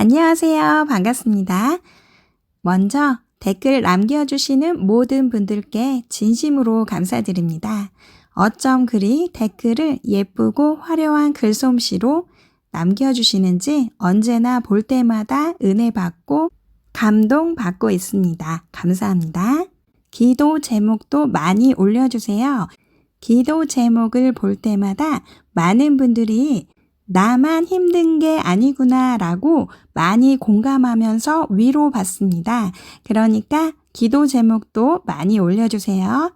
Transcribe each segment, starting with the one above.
안녕하세요. 반갑습니다. 먼저 댓글 남겨주시는 모든 분들께 진심으로 감사드립니다. 어쩜 그리 댓글을 예쁘고 화려한 글솜씨로 남겨주시는지 언제나 볼 때마다 은혜 받고 감동받고 있습니다. 감사합니다. 기도 제목도 많이 올려주세요. 기도 제목을 볼 때마다 많은 분들이 나만 힘든 게 아니구나 라고 많이 공감하면서 위로받습니다. 그러니까 기도 제목도 많이 올려주세요.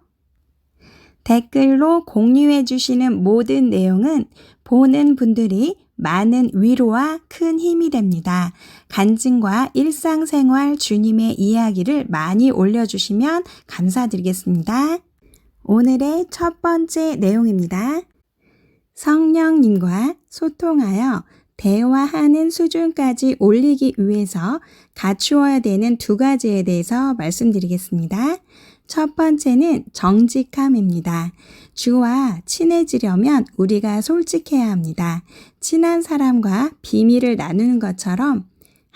댓글로 공유해 주시는 모든 내용은 보는 분들이 많은 위로와 큰 힘이 됩니다. 간증과 일상생활 주님의 이야기를 많이 올려주시면 감사드리겠습니다. 오늘의 첫 번째 내용입니다. 성령님과 소통하여 대화하는 수준까지 올리기 위해서 갖추어야 되는 두 가지에 대해서 말씀드리겠습니다. 첫 번째는 정직함입니다. 주와 친해지려면 우리가 솔직해야 합니다. 친한 사람과 비밀을 나누는 것처럼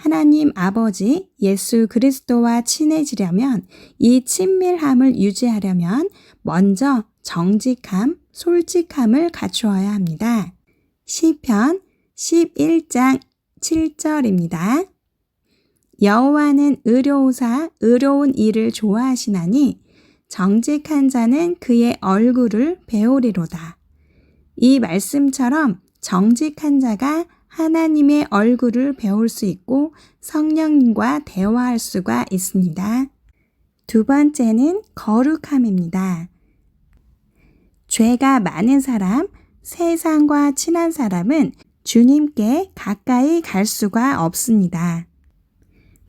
하나님 아버지 예수 그리스도와 친해지려면 이 친밀함을 유지하려면 먼저 정직함, 솔직함을 갖추어야 합니다. 시편 11장 7절입니다. 여호와는 의로우사 의로운 일을 좋아하시나니 정직한 자는 그의 얼굴을 배우리로다. 이 말씀처럼 정직한 자가 하나님의 얼굴을 배울 수 있고 성령님과 대화할 수가 있습니다. 두 번째는 거룩함입니다. 죄가 많은 사람, 세상과 친한 사람은 주님께 가까이 갈 수가 없습니다.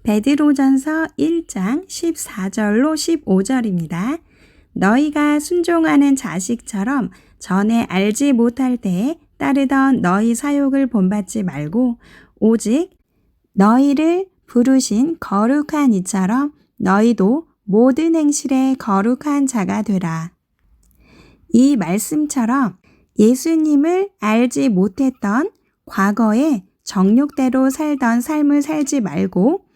베드로전서 1장 14절로 15절입니다. 너희가 순종하는 자식처럼 전에 알지 못할 때에 따르던 너희 사욕을 본받지 말고 오직 너희를 부르신 거룩한 이처럼 너희도 모든 행실에 거룩한 자가 되라. 이 말씀처럼 예수님을 알지 못했던 과거에 정욕대로 살던 삶을 살지 말고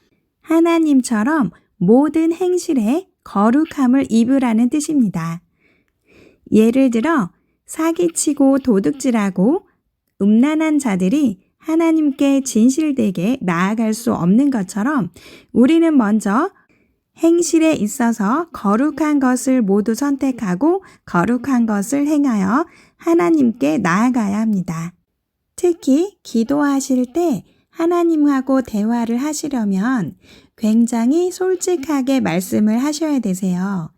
하나님처럼 모든 행실에 거룩함을 입으라는 뜻입니다. 예를 들어 사기치고 도둑질하고 음란한 자들이 하나님께 진실되게 나아갈 수 없는 것처럼 우리는 먼저 행실에 있어서 거룩한 것을 모두 선택하고 거룩한 것을 행하여 하나님께 나아가야 합니다. 특히 기도하실 때 하나님하고 대화를 하시려면 굉장히 솔직하게 말씀을 하셔야 되세요.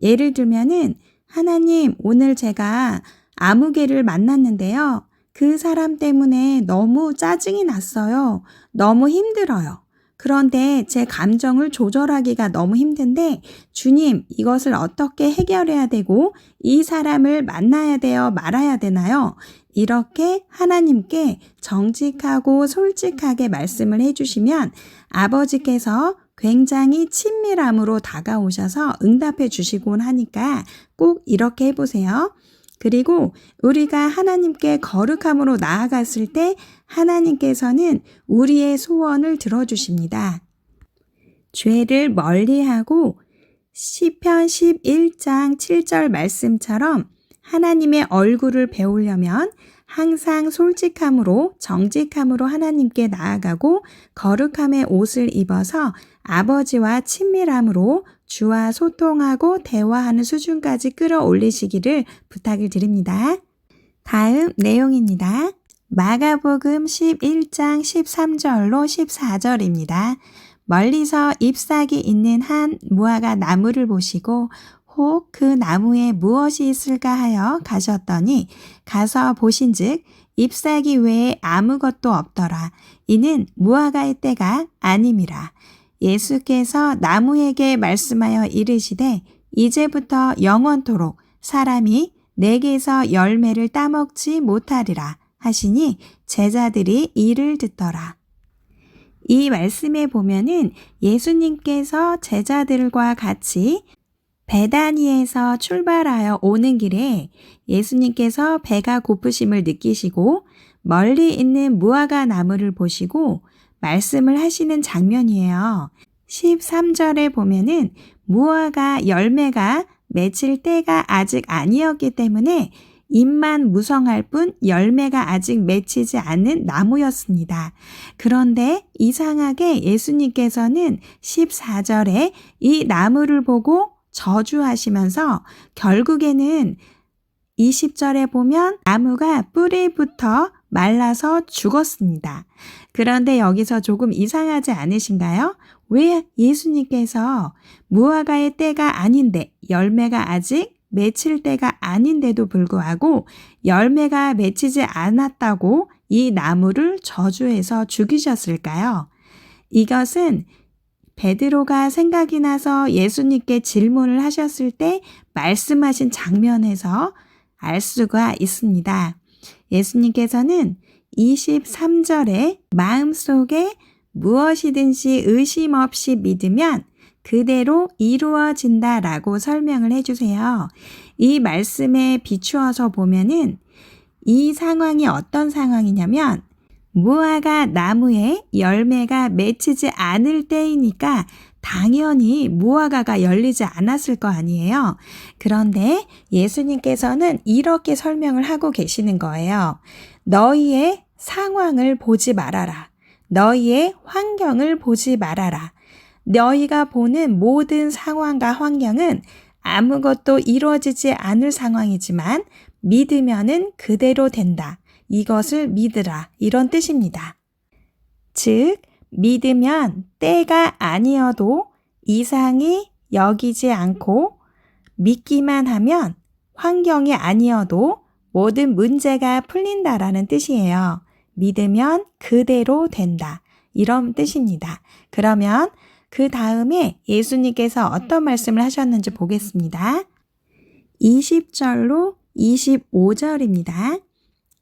예를 들면은 하나님, 오늘 제가 아무개를 만났는데요. 그 사람 때문에 너무 짜증이 났어요. 너무 힘들어요. 그런데 제 감정을 조절하기가 너무 힘든데 주님, 이것을 어떻게 해결해야 되고 이 사람을 만나야 돼요? 말아야 되나요? 이렇게 하나님께 정직하고 솔직하게 말씀을 해주시면 아버지께서 굉장히 친밀함으로 다가오셔서 응답해 주시곤 하니까 꼭 이렇게 해보세요. 그리고 우리가 하나님께 거룩함으로 나아갔을 때 하나님께서는 우리의 소원을 들어주십니다. 죄를 멀리하고 시편 11장 7절 말씀처럼 하나님의 얼굴을 배우려면 항상 솔직함으로 정직함으로 하나님께 나아가고 거룩함의 옷을 입어서 아버지와 친밀함으로 주와 소통하고 대화하는 수준까지 끌어올리시기를 부탁을 드립니다. 다음 내용입니다. 마가복음 11장 13절로 14절입니다. 멀리서 잎사귀 있는 한 무화과 나무를 보시고 혹 그 나무에 무엇이 있을까 하여 가셨더니 가서 보신즉 잎사귀 외에 아무것도 없더라. 이는 무화과의 때가 아님이라. 예수께서 나무에게 말씀하여 이르시되 이제부터 영원토록 사람이 내게서 열매를 따먹지 못하리라 하시니 제자들이 이를 듣더라. 이 말씀에 보면은 예수님께서 제자들과 같이 베다니에서 출발하여 오는 길에 예수님께서 배가 고프심을 느끼시고 멀리 있는 무화과 나무를 보시고 말씀을 하시는 장면이에요. 13절에 보면은 무화과 열매가 맺힐 때가 아직 아니었기 때문에 잎만 무성할 뿐 열매가 아직 맺히지 않은 나무였습니다. 그런데 이상하게 예수님께서는 14절에 이 나무를 보고 저주하시면서 결국에는 20절에 보면 나무가 뿌리부터 말라서 죽었습니다. 그런데 여기서 조금 이상하지 않으신가요? 왜 예수님께서 무화과의 때가 아닌데 열매가 아직 맺힐 때가 아닌데도 불구하고 열매가 맺히지 않았다고 이 나무를 저주해서 죽이셨을까요? 이것은 베드로가 생각이 나서 예수님께 질문을 하셨을 때 말씀하신 장면에서 알 수가 있습니다. 예수님께서는 23절에 마음속에 무엇이든지 의심 없이 믿으면 그대로 이루어진다라고 설명을 해주세요. 이 말씀에 비추어서 보면은 이 상황이 어떤 상황이냐면 무화과 나무에 열매가 맺히지 않을 때이니까 당연히 무화과가 열리지 않았을 거 아니에요. 그런데 예수님께서는 이렇게 설명을 하고 계시는 거예요. 너희의 상황을 보지 말아라. 너희의 환경을 보지 말아라. 너희가 보는 모든 상황과 환경은 아무것도 이루어지지 않을 상황이지만 믿으면은 그대로 된다. 이것을 믿으라. 이런 뜻입니다. 즉, 믿으면 때가 아니어도 이상히 여기지 않고 믿기만 하면 환경이 아니어도 모든 문제가 풀린다라는 뜻이에요. 믿으면 그대로 된다. 이런 뜻입니다. 그러면 그 다음에 예수님께서 어떤 말씀을 하셨는지 보겠습니다. 20절로 25절입니다.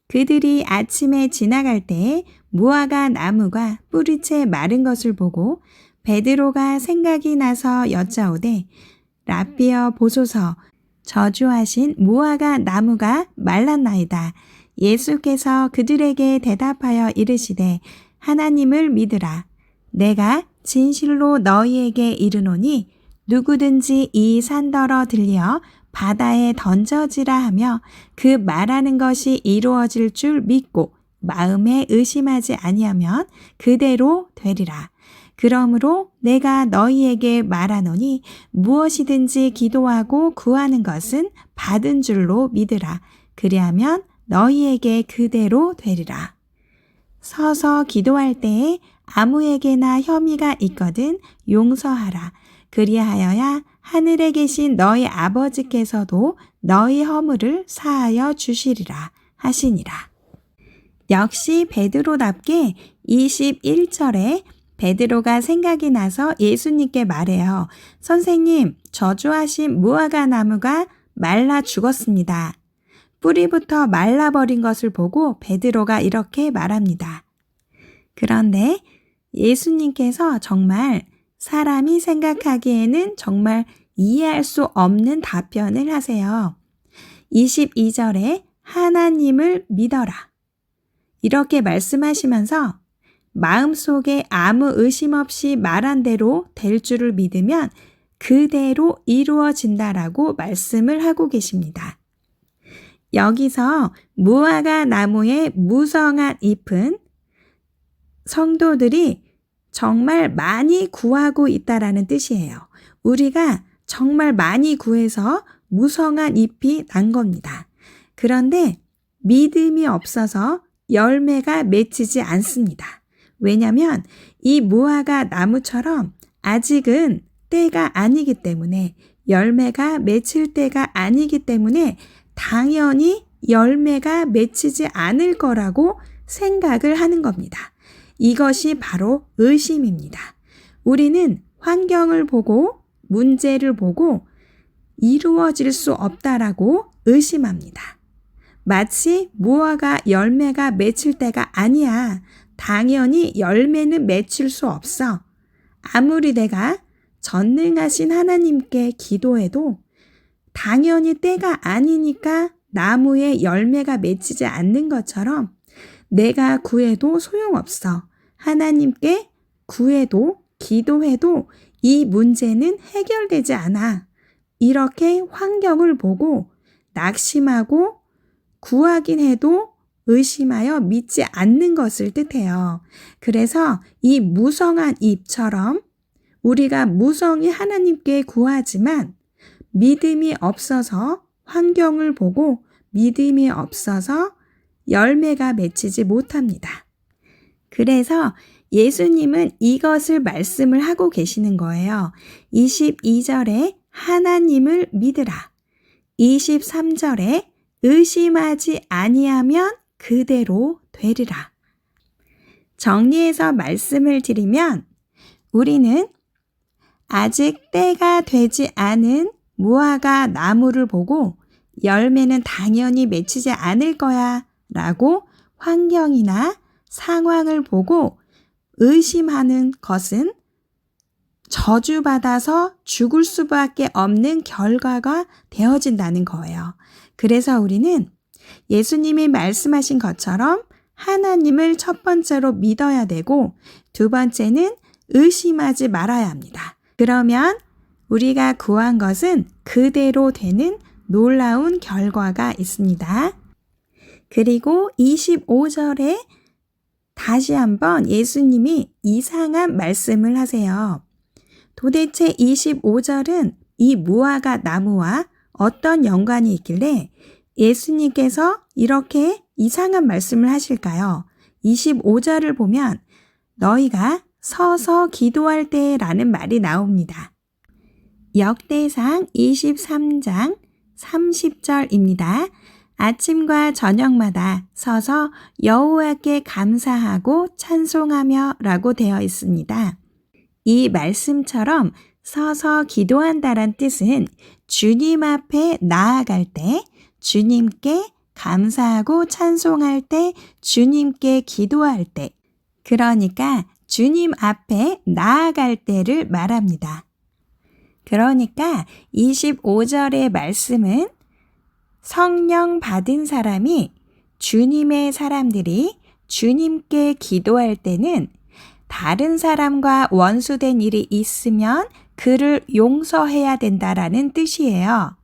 그들이 아침에 지나갈 때 무화과 나무가 뿌리채 마른 것을 보고 베드로가 생각이 나서 여짜오되 라삐어 보소서 저주하신 무화과 나무가 말랐나이다. 예수께서 그들에게 대답하여 이르시되 하나님을 믿으라. 내가 진실로 너희에게 이르노니 누구든지 이 산더러 들려 바다에 던져지라 하며 그 말하는 것이 이루어질 줄 믿고 마음에 의심하지 아니하면 그대로 되리라. 그러므로 내가 너희에게 말하노니 무엇이든지 기도하고 구하는 것은 받은 줄로 믿으라. 그리하면 너희에게 그대로 되리라. 서서 기도할 때에 아무에게나 혐의가 있거든 용서하라. 그리하여야 하늘에 계신 너희 아버지께서도 너희 허물을 사하여 주시리라 하시니라. 역시 베드로답게 21절에 베드로가 생각이 나서 예수님께 말해요. 선생님, 저주하신 무화과 나무가 말라 죽었습니다. 뿌리부터 말라버린 것을 보고 베드로가 이렇게 말합니다. 그런데 예수님께서 정말 사람이 생각하기에는 정말 이해할 수 없는 답변을 하세요. 22절에 하나님을 믿어라. 이렇게 말씀하시면서 마음속에 아무 의심 없이 말한 대로 될 줄을 믿으면 그대로 이루어진다라고 말씀을 하고 계십니다. 여기서 무화과 나무의 무성한 잎은 성도들이 정말 많이 구하고 있다라는 뜻이에요. 우리가 정말 많이 구해서 무성한 잎이 난 겁니다. 그런데 믿음이 없어서 열매가 맺히지 않습니다. 왜냐하면 이 무화과 나무처럼 아직은 때가 아니기 때문에 열매가 맺힐 때가 아니기 때문에 당연히 열매가 맺히지 않을 거라고 생각을 하는 겁니다. 이것이 바로 의심입니다. 우리는 환경을 보고 문제를 보고 이루어질 수 없다라고 의심합니다. 마치 무화과 열매가 맺힐 때가 아니야. 당연히 열매는 맺힐 수 없어. 아무리 내가 전능하신 하나님께 기도해도 당연히 때가 아니니까 나무에 열매가 맺히지 않는 것처럼 내가 구해도 소용없어. 하나님께 구해도 기도해도 이 문제는 해결되지 않아. 이렇게 환경을 보고 낙심하고 구하긴 해도 의심하여 믿지 않는 것을 뜻해요. 그래서 이 무성한 입처럼 우리가 무성히 하나님께 구하지만 믿음이 없어서 환경을 보고 믿음이 없어서 열매가 맺히지 못합니다. 그래서 예수님은 이것을 말씀을 하고 계시는 거예요. 22절에 하나님을 믿으라. 23절에 의심하지 아니하면 그대로 되리라. 정리해서 말씀을 드리면 우리는 아직 때가 되지 않은 무화과 나무를 보고 열매는 당연히 맺히지 않을 거야 라고 환경이나 상황을 보고 의심하는 것은 저주받아서 죽을 수밖에 없는 결과가 되어진다는 거예요. 그래서 우리는 예수님이 말씀하신 것처럼 하나님을 첫 번째로 믿어야 되고 두 번째는 의심하지 말아야 합니다. 그러면 우리가 구한 것은 그대로 되는 놀라운 결과가 있습니다. 그리고 25절에 다시 한번 예수님이 이상한 말씀을 하세요. 도대체 25절은 이 무화과 나무와 어떤 연관이 있길래 예수님께서 이렇게 이상한 말씀을 하실까요? 25절을 보면 너희가 서서 기도할 때라는 말이 나옵니다. 역대상 23장 30절입니다. 아침과 저녁마다 서서 여호와께 감사하고 찬송하며 라고 되어 있습니다. 이 말씀처럼 서서 기도한다란 뜻은 주님 앞에 나아갈 때, 주님께 감사하고 찬송할 때, 주님께 기도할 때, 그러니까 주님 앞에 나아갈 때를 말합니다. 그러니까 25절의 말씀은 성령 받은 사람이 주님의 사람들이 주님께 기도할 때는 다른 사람과 원수된 일이 있으면 그를 용서해야 된다라는 뜻이에요.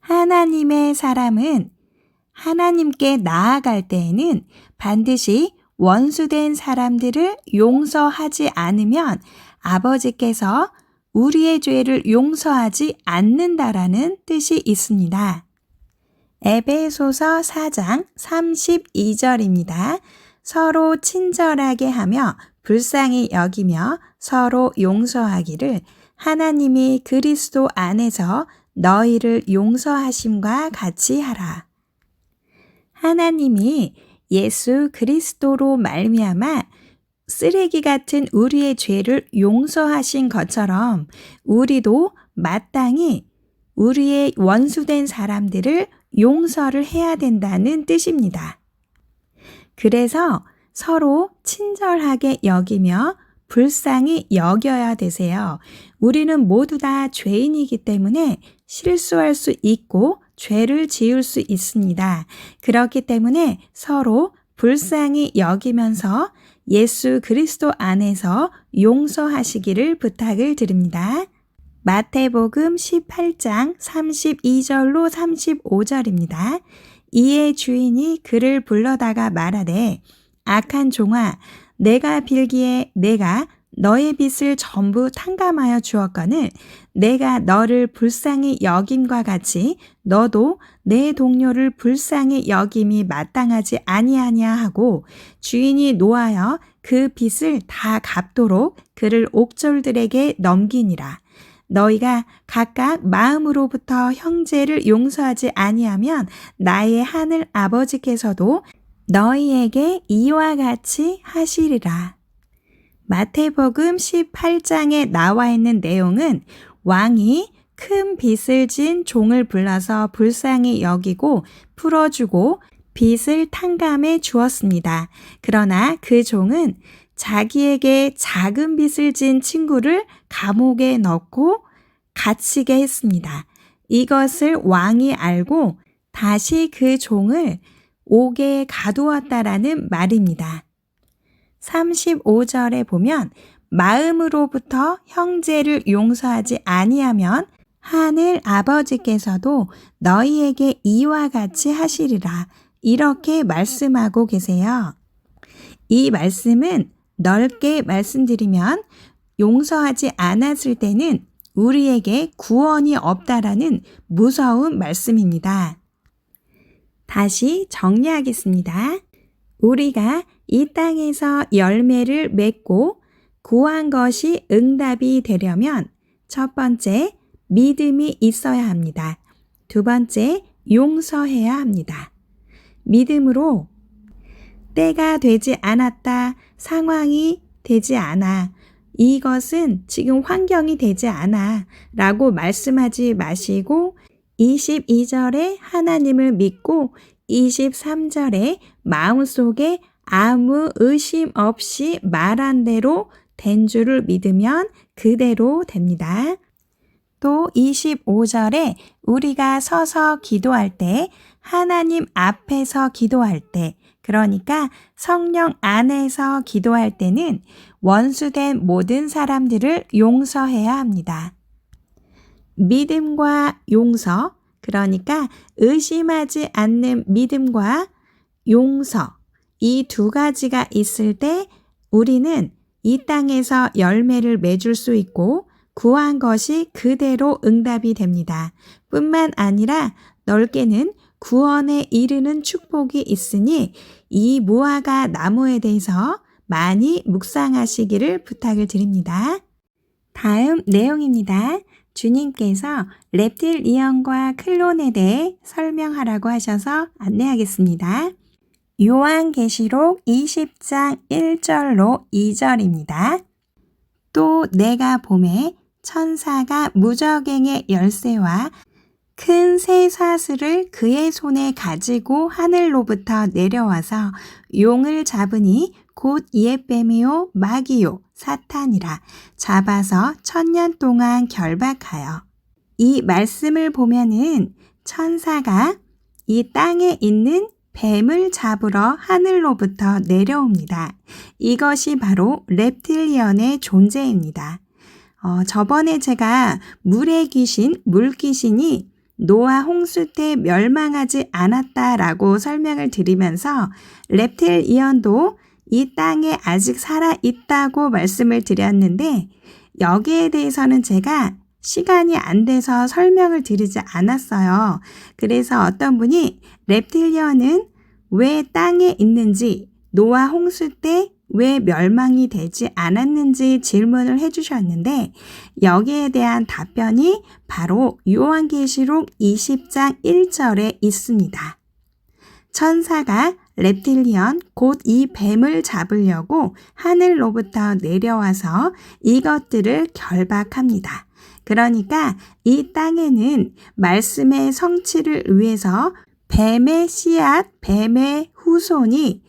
하나님의 사람은 하나님께 나아갈 때에는 반드시 원수된 사람들을 용서하지 않으면 아버지께서 우리의 죄를 용서하지 않는다라는 뜻이 있습니다. 에베소서 4장 32절입니다. 서로 친절하게 하며 불쌍히 여기며 서로 용서하기를 하나님이 그리스도 안에서 너희를 용서하심과 같이 하라. 하나님이 예수 그리스도로 말미암아 쓰레기 같은 우리의 죄를 용서하신 것처럼 우리도 마땅히 우리의 원수된 사람들을 용서를 해야 된다는 뜻입니다. 그래서 서로 친절하게 여기며 불쌍히 여겨야 되세요. 우리는 모두 다 죄인이기 때문에 실수할 수 있고 죄를 지을 수 있습니다. 그렇기 때문에 서로 불쌍히 여기면서 예수 그리스도 안에서 용서하시기를 부탁을 드립니다. 마태복음 18장 32절로 35절입니다. 이에 주인이 그를 불러다가 말하되 악한 종아 내가 빌기에 내가 너의 빚을 전부 탕감하여 주었거늘 내가 너를 불쌍히 여김과 같이 너도 내 동료를 불쌍히 여김이 마땅하지 아니하냐 하고 주인이 노하여 그 빚을 다 갚도록 그를 옥졸들에게 넘기니라. 너희가 각각 마음으로부터 형제를 용서하지 아니하면 나의 하늘 아버지께서도 너희에게 이와 같이 하시리라. 마태복음 18장에 나와 있는 내용은 왕이 큰 빚을 진 종을 불러서 불쌍히 여기고 풀어주고 빚을 탕감해 주었습니다. 그러나 그 종은 자기에게 작은 빚을 진 친구를 감옥에 넣고 갇히게 했습니다. 이것을 왕이 알고 다시 그 종을 옥에 가두었다라는 말입니다. 35절에 보면 마음으로부터 형제를 용서하지 아니하면 하늘 아버지께서도 너희에게 이와 같이 하시리라. 이렇게 말씀하고 계세요. 이 말씀은 넓게 말씀드리면 용서하지 않았을 때는 우리에게 구원이 없다라는 무서운 말씀입니다. 다시 정리하겠습니다. 우리가 이 땅에서 열매를 맺고 구한 것이 응답이 되려면 첫 번째, 믿음이 있어야 합니다. 두 번째, 용서해야 합니다. 믿음으로 때가 되지 않았다, 상황이 되지 않아, 이것은 지금 환경이 되지 않아 라고 말씀하지 마시고 22절에 하나님을 믿고 23절에 마음속에 아무 의심 없이 말한 대로 된 줄을 믿으면 그대로 됩니다. 또 25절에 우리가 서서 기도할 때, 하나님 앞에서 기도할 때, 그러니까 성령 안에서 기도할 때는 원수된 모든 사람들을 용서해야 합니다. 믿음과 용서, 그러니까 의심하지 않는 믿음과 용서, 이 두 가지가 있을 때 우리는 이 땅에서 열매를 맺을 수 있고 구한 것이 그대로 응답이 됩니다. 뿐만 아니라 넓게는 구원에 이르는 축복이 있으니 이 무화과 나무에 대해서 많이 묵상하시기를 부탁을 드립니다. 다음 내용입니다. 주님께서 렙틸리언과 클론에 대해 설명하라고 하셔서 안내하겠습니다. 요한계시록 20장 1절로 2절입니다. 또 내가 보매 천사가 무저갱의 열쇠와 큰 쇠사슬을 그의 손에 가지고 하늘로부터 내려와서 용을 잡으니 곧 옛뱀이요 마귀요 사탄이라 잡아서 1000년 동안 결박하여. 이 말씀을 보면은 천사가 이 땅에 있는 뱀을 잡으러 하늘로부터 내려옵니다. 이것이 바로 렙틸리언의 존재입니다. 저번에 제가 물의 귀신, 물귀신이 노아 홍수 때 멸망하지 않았다라고 설명을 드리면서 렙틸리언도 이 땅에 아직 살아있다고 말씀을 드렸는데 여기에 대해서는 제가 시간이 안 돼서 설명을 드리지 않았어요. 그래서 어떤 분이 렙틸리언은 왜 땅에 있는지, 노아 홍수 때 왜 멸망이 되지 않았는지 질문을 해주셨는데 여기에 대한 답변이 바로 요한계시록 20장 1절에 있습니다. 천사가 렙틸리언 곧 이 뱀을 잡으려고 하늘로부터 내려와서 이것들을 결박합니다. 그러니까 이 땅에는 말씀의 성취를 위해서 뱀의 씨앗, 뱀의 후손이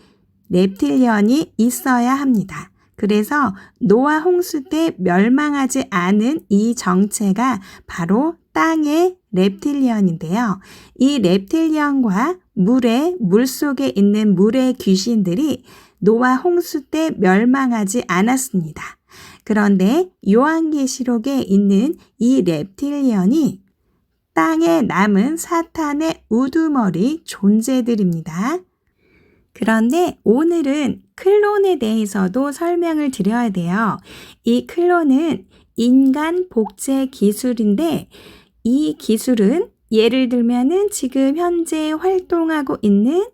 렙틸리언이 있어야 합니다. 그래서 노아 홍수 때 멸망하지 않은 이 정체가 바로 땅의 렙틸리언인데요. 이 렙틸리언과 물속에 있는 물의 귀신들이 노아 홍수 때 멸망하지 않았습니다. 그런데 요한계시록에 있는 이 렙틸리언이 땅에 남은 사탄의 우두머리 존재들입니다. 그런데 오늘은 클론에 대해서도 설명을 드려야 돼요. 이 클론은 인간 복제 기술인데 이 기술은 예를 들면은 지금 현재 활동하고 있는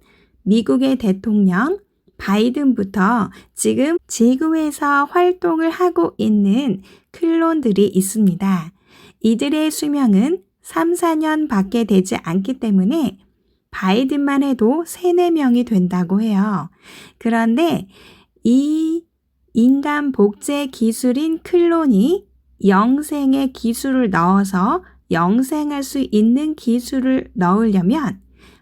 미국의 대통령 바이든부터 지금 지구에서 활동을 하고 있는 클론들이 있습니다. 이들의 수명은 3, 4년 밖에 되지 않기 때문에 바이든만 해도 3, 4명이 된다고 해요. 그런데 이 인간 복제 기술인 클론이 영생의 기술을 넣어서 영생할 수 있는 기술을 넣으려면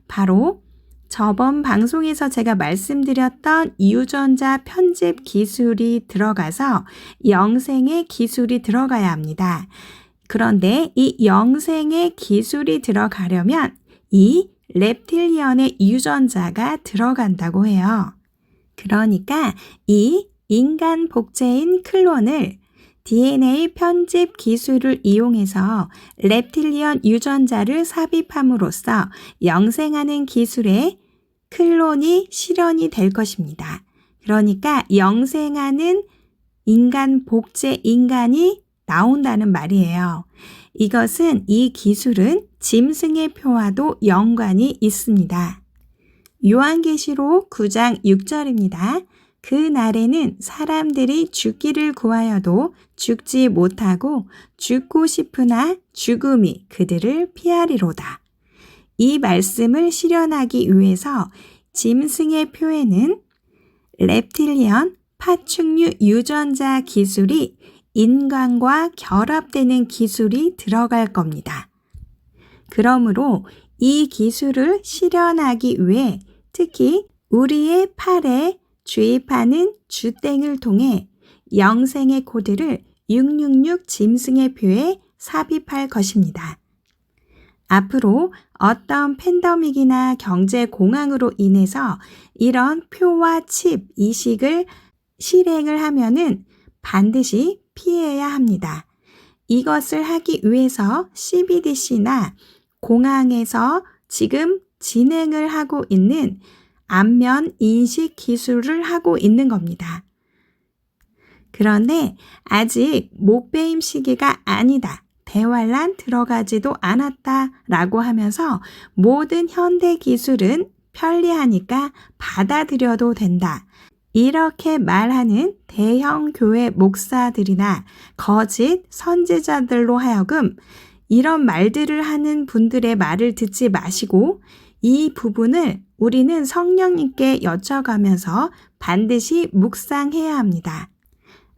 바로 저번 방송에서 제가 말씀드렸던 유전자 편집 기술이 들어가서 영생의 기술이 들어가야 합니다. 그런데 이 영생의 기술이 들어가려면 이 렙틸리언의 유전자가 들어간다고 해요. 그러니까 이 인간 복제인 클론을 DNA 편집 기술을 이용해서 reptilian 유전자를 삽입함으로써 영생하는 기술의 클론이 실현이 될 것입니다. 그러니까 영생하는 인간 복제 인간이 나온다는 말이에요. 이것은 이 기술은 짐승의 표와도 연관이 있습니다. 요한계시록 9장 6절입니다. 그 날에는 사람들이 죽기를 구하여도 죽지 못하고 죽고 싶으나 죽음이 그들을 피하리로다. 이 말씀을 실현하기 위해서 짐승의 표에는 reptilian 파충류 유전자 기술이 인간과 결합되는 기술이 들어갈 겁니다. 그러므로 이 기술을 실현하기 위해 특히 우리의 팔에 주입하는 주땡을 통해 영생의 코드를 666 짐승의 표에 삽입할 것입니다. 앞으로 어떤 팬데믹이나 경제 공황으로 인해서 이런 표와 칩 이식을 실행을 하면은 반드시 피해야 합니다. 이것을 하기 위해서 CBDC나 공항에서 지금 진행을 하고 있는 안면 인식 기술을 하고 있는 겁니다. 그런데 아직 목베임 시기가 아니다. 대환란 들어가지도 않았다라고 하면서 모든 현대 기술은 편리하니까 받아들여도 된다. 이렇게 말하는 대형 교회 목사들이나 거짓 선지자들로 하여금 이런 말들을 하는 분들의 말을 듣지 마시고 이 부분을 우리는 성령님께 여쭤가면서 반드시 묵상해야 합니다.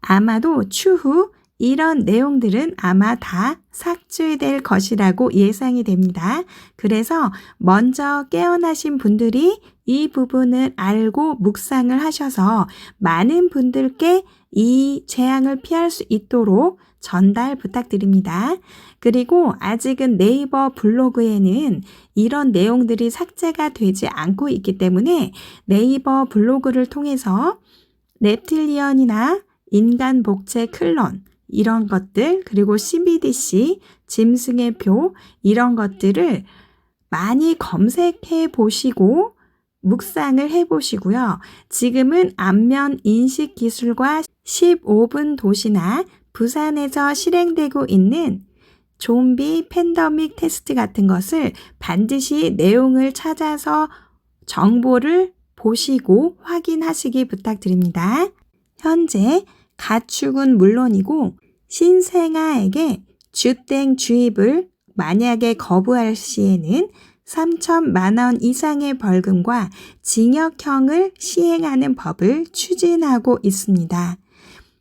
아마도 추후 이런 내용들은 아마 다 삭제될 것이라고 예상이 됩니다. 그래서 먼저 깨어나신 분들이 이 부분을 알고 묵상을 하셔서 많은 분들께 이 재앙을 피할 수 있도록 전달 부탁드립니다. 그리고 아직은 네이버 블로그에는 이런 내용들이 삭제가 되지 않고 있기 때문에 네이버 블로그를 통해서 reptilian이나 인간 복제 클론 이런 것들 그리고 CBDC, 짐승의 표 이런 것들을 많이 검색해 보시고 묵상을 해 보시고요. 지금은 안면 인식 기술과 15분 도시나 부산에서 실행되고 있는 좀비 팬데믹 테스트 같은 것을 반드시 내용을 찾아서 정보를 보시고 확인하시기 부탁드립니다. 현재 가축은 물론이고 신생아에게 주땡 주입을 만약에 거부할 시에는 3천만 원 이상의 벌금과 징역형을 시행하는 법을 추진하고 있습니다.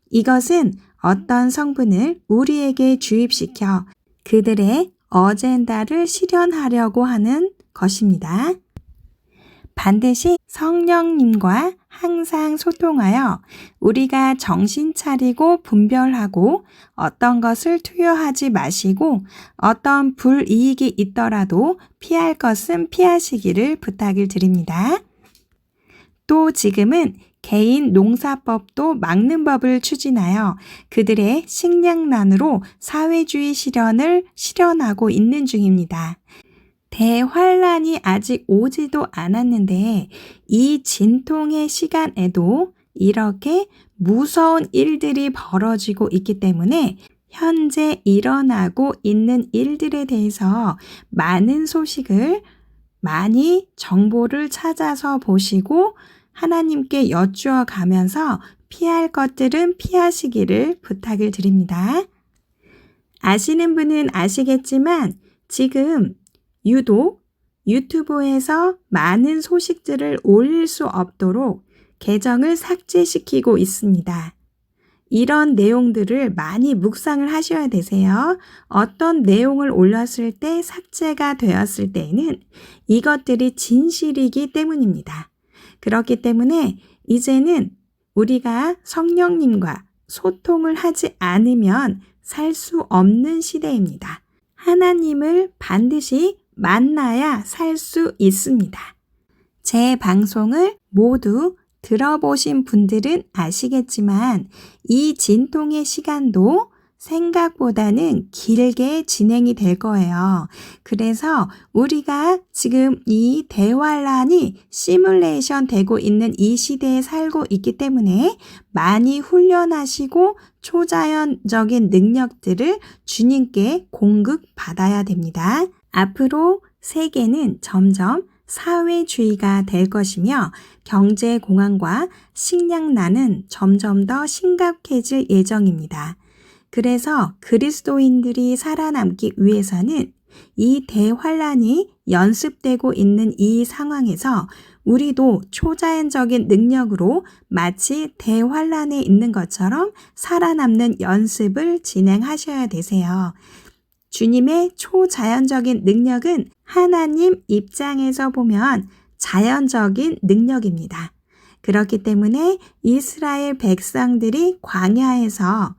이것은 어떤 성분을 우리에게 주입시켜 그들의 어젠다를 실현하려고 하는 것입니다. 반드시 성령님과 항상 소통하여 우리가 정신 차리고 분별하고 어떤 것을 투여하지 마시고 어떤 불이익이 있더라도 피할 것은 피하시기를 부탁을 드립니다. 또 지금은 개인 농사법도 막는 법을 추진하여 그들의 식량난으로 사회주의 실현을 실현하고 있는 중입니다. 대환란이 아직 오지도 않았는데 이 진통의 시간에도 이렇게 무서운 일들이 벌어지고 있기 때문에 현재 일어나고 있는 일들에 대해서 많은 소식을 많이 정보를 찾아서 보시고 하나님께 여쭈어 가면서 피할 것들은 피하시기를 부탁을 드립니다. 아시는 분은 아시겠지만 지금 유독 유튜브에서 많은 소식들을 올릴 수 없도록 계정을 삭제시키고 있습니다. 이런 내용들을 많이 묵상을 하셔야 되세요. 어떤 내용을 올렸을 때 삭제가 되었을 때에는 이것들이 진실이기 때문입니다. 그렇기 때문에 이제는 우리가 성령님과 소통을 하지 않으면 살 수 없는 시대입니다. 하나님을 반드시 만나야 살 수 있습니다. 제 방송을 모두 들어보신 분들은 아시겠지만 이 진통의 시간도 생각보다는 길게 진행이 될 거예요. 그래서 우리가 지금 이 대환란이 시뮬레이션 되고 있는 이 시대에 살고 있기 때문에 많이 훈련하시고 초자연적인 능력들을 주님께 공급받아야 됩니다. 앞으로 세계는 점점 사회주의가 될 것이며 경제 공황과 식량난은 점점 더 심각해질 예정입니다. 그래서 그리스도인들이 살아남기 위해서는 이 대환란이 연습되고 있는 이 상황에서 우리도 초자연적인 능력으로 마치 대환란에 있는 것처럼 살아남는 연습을 진행하셔야 되세요. 주님의 초자연적인 능력은 하나님 입장에서 보면 자연적인 능력입니다. 그렇기 때문에 이스라엘 백성들이 광야에서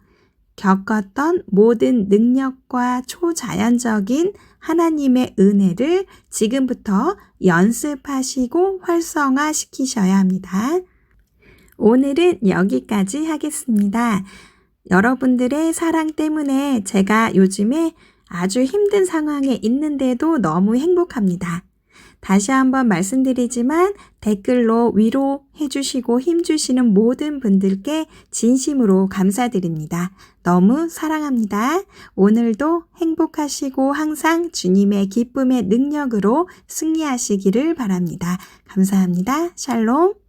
겪었던 모든 능력과 초자연적인 하나님의 은혜를 지금부터 연습하시고 활성화시키셔야 합니다. 오늘은 여기까지 하겠습니다. 여러분들의 사랑 때문에 제가 요즘에 아주 힘든 상황에 있는데도 너무 행복합니다. 다시 한번 말씀드리지만 댓글로 위로해 주시고 힘주시는 모든 분들께 진심으로 감사드립니다. 너무 사랑합니다. 오늘도 행복하시고 항상 주님의 기쁨의 능력으로 승리하시기를 바랍니다. 감사합니다. 샬롬.